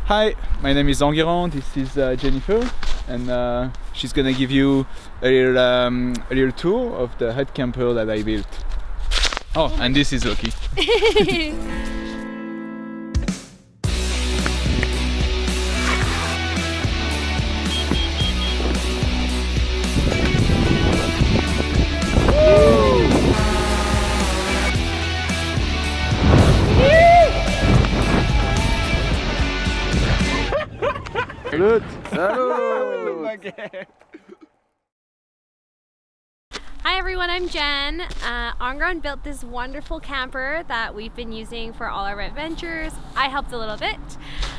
Hi, my name is Enguerrand, this is Jennifer, and she's gonna give you a little tour of the hut camper that I built. Oh, and this is Loki. Salut! Salut! Hi everyone, I'm Jen. Enguerrand built this wonderful camper that we've been using for all our adventures. I helped a little bit,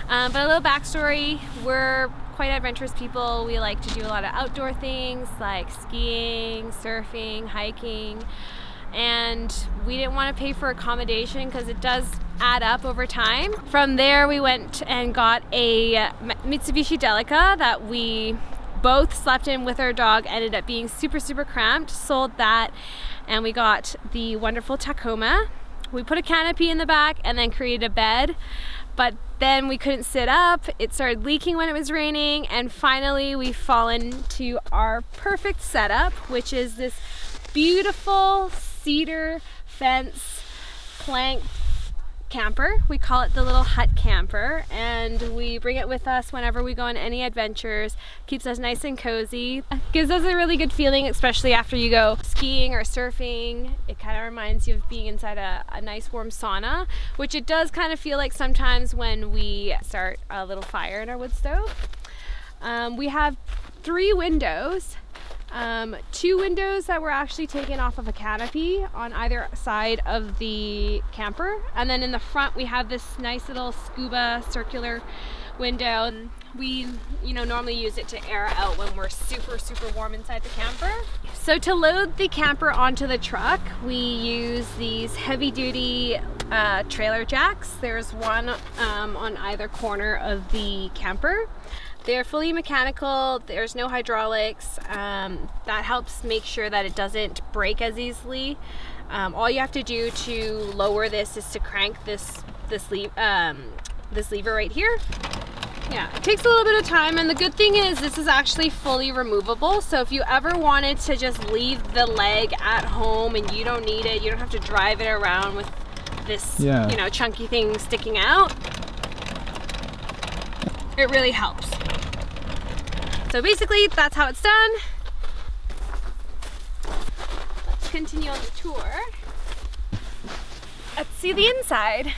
but a little backstory, we're quite adventurous people. We like to do a lot of outdoor things like skiing, surfing, hiking, and we didn't want to pay for accommodation because it does add up over time. From there we went and got a Mitsubishi Delica that we both slept in with our dog, ended up being super cramped, sold that, and we got the wonderful Tacoma. We put a canopy in the back and then created a bed, but then we couldn't sit up. It started leaking when it was raining, and finally we've fallen to our perfect setup, which is this beautiful cedar fence plank camper. We call it the little hut camper, and we bring it with us whenever we go on any adventures. Keeps us nice and cozy. Gives us a really good feeling, especially after you go skiing or surfing. It kind of reminds you of being inside a nice warm sauna, which it does kind of feel like sometimes when we start a little fire in our wood stove. We have 3 windows. 2 windows that were actually taken off of a canopy on either side of the camper, and then in the front we have this nice little scuba circular window. We normally use it to air out when we're super warm inside the camper. So to load the camper onto the truck, we use these heavy-duty trailer jacks. There's one on either corner of the camper. They're fully mechanical, there's no hydraulics. That helps make sure that it doesn't break as easily. All you have to do to lower this is to crank this lever right here. Yeah, it takes a little bit of time, and the good thing is this is actually fully removable. So if you ever wanted to just leave the leg at home and you don't need it, you don't have to drive it around with this chunky thing sticking out. It really helps. So basically, that's how it's done. Let's continue on the tour. Let's see the inside.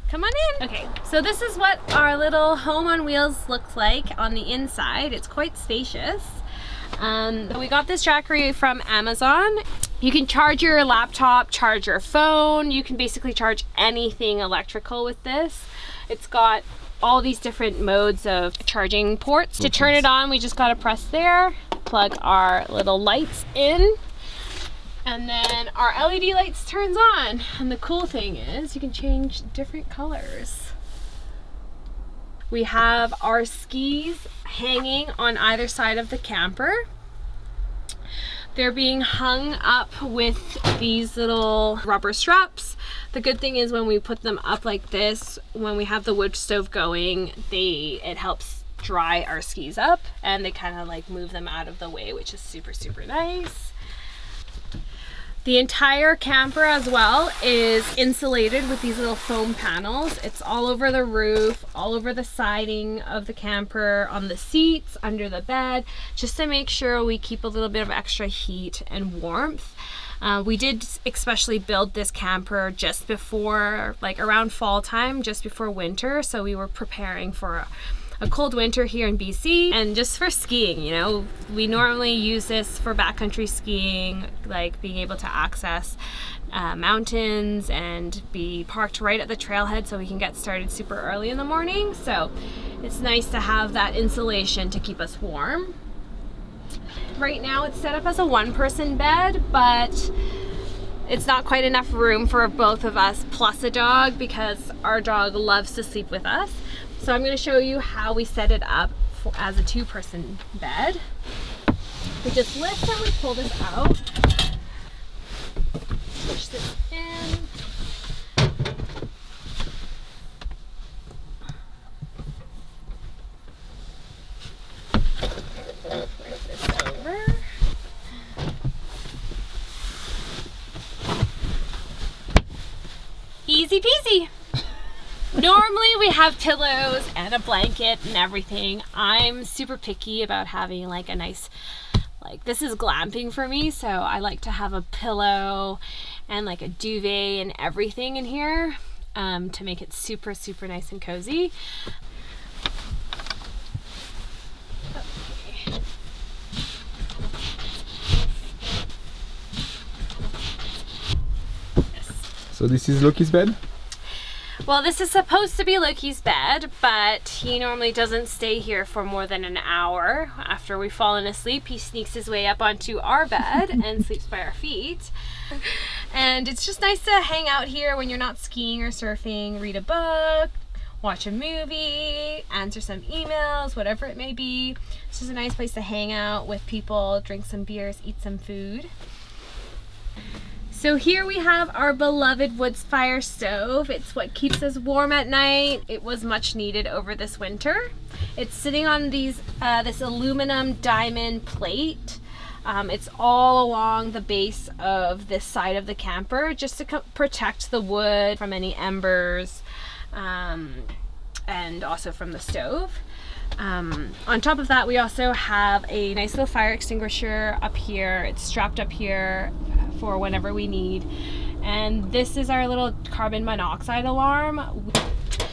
Come on in. Okay, so this is what our little home on wheels looks like on the inside. It's quite spacious. We got this jackery from Amazon. You can charge your laptop, charge your phone. You can basically charge anything electrical with this. It's got all these different modes of charging ports. To turn it on, we just gotta press there, plug our little lights in, and then our LED lights turns on. And the cool thing is you can change different colors. We have our skis hanging on either side of the camper. They're being hung up with these little rubber straps. The good thing is when we put them up like this, when we have the wood stove going, it helps dry our skis up, and they kind of like move them out of the way, which is super nice. The entire camper as well is insulated with these little foam panels. It's all over the roof, all over the siding of the camper, on the seats, under the bed, just to make sure we keep a little bit of extra heat and warmth. We did especially build this camper just before, like around fall time, just before winter, so we were preparing for a cold winter here in BC, and just for skiing. We normally use this for backcountry skiing, like being able to access mountains and be parked right at the trailhead so we can get started super early in the morning. So it's nice to have that insulation to keep us warm. Right now it's set up as a 1-person bed, but it's not quite enough room for both of us plus a dog, because our dog loves to sleep with us. So I'm going to show you how we set it up as a 2-person bed. We just lift and we pull this out. Push this in. Flip this over. Easy peasy. Normally we have pillows and a blanket and everything. I'm super picky about having like a nice, like this is glamping for me, so I like to have a pillow and like a duvet and everything in here to make it super, super nice and cozy. Okay. So this is Loki's bed? Well, this is supposed to be Loki's bed, but he normally doesn't stay here for more than an hour. After we've fallen asleep, he sneaks his way up onto our bed and sleeps by our feet. And it's just nice to hang out here when you're not skiing or surfing, read a book, watch a movie, answer some emails, whatever it may be. It's just a nice place to hang out with people, drink some beers, eat some food. So here we have our beloved wood fire stove. It's what keeps us warm at night. It was much needed over this winter. It's sitting on these this aluminum diamond plate. It's all along the base of this side of the camper just to protect the wood from any embers and also from the stove. On top of that, we also have a nice little fire extinguisher up here. It's strapped up here for whenever we need. And this is our little carbon monoxide alarm.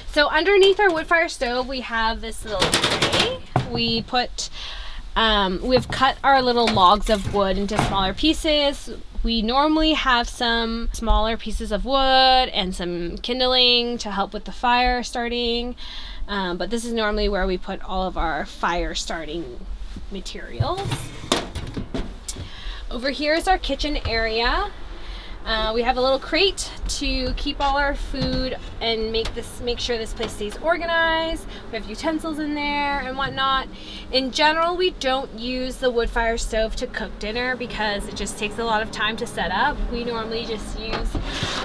So underneath our wood fire stove, we have this little tray. We've cut our little logs of wood into smaller pieces. We normally have some smaller pieces of wood and some kindling to help with the fire starting. But this is normally where we put all of our fire starting materials. Over here is our kitchen area. We have a little crate to keep all our food and make sure this place stays organized. We have utensils in there and whatnot. In general, we don't use the wood fire stove to cook dinner because it just takes a lot of time to set up. We normally just use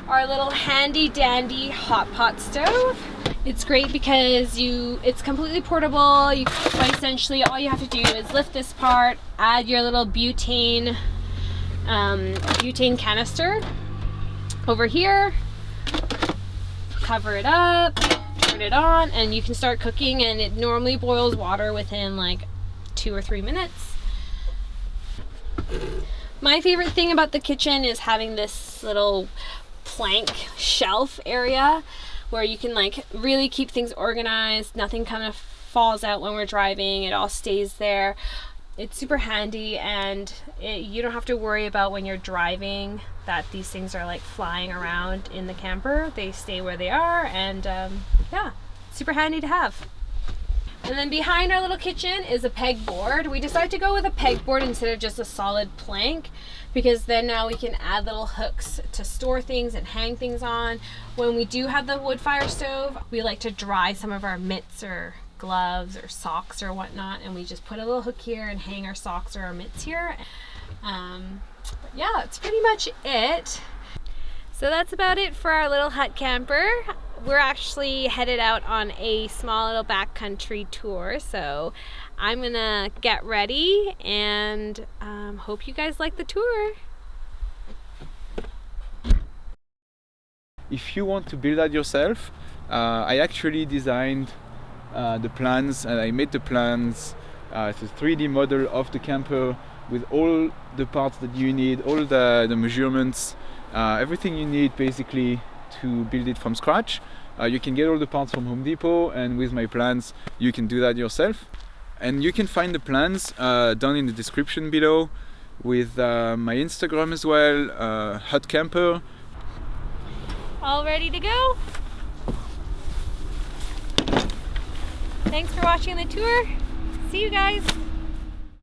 our little handy dandy hot pot stove. It's great because it's completely portable. But essentially all you have to do is lift this part, add your little butane canister over here, cover it up, turn it on, and you can start cooking, and it normally boils water within like 2 or 3 minutes. My favorite thing about the kitchen is having this little plank shelf area where you can like really keep things organized. Nothing kind of falls out when we're driving. It all stays there. It's super handy, and you don't have to worry about when you're driving that these things are like flying around in the camper. They stay where they are, and yeah, super handy to have. And then behind our little kitchen is a pegboard. We decided to go with a pegboard instead of just a solid plank because then now we can add little hooks to store things and hang things on. When we do have the wood fire stove, we like to dry some of our mitts or gloves or socks or whatnot, and we just put a little hook here and hang our socks or our mitts here. But yeah, that's pretty much it. So that's about it for our little hut camper. We're actually headed out on a small little backcountry tour, so I'm gonna get ready and hope you guys like the tour. If you want to build that yourself, I actually designed the plans, and I made the plans. It's a 3D model of the camper with all the parts that you need, all the measurements, everything you need basically to build it from scratch. You can get all the parts from Home Depot, and with my plans you can do that yourself. And you can find the plans down in the description below, with my Instagram as well, Hut Camper. All ready to go? Thanks for watching the tour. See you guys.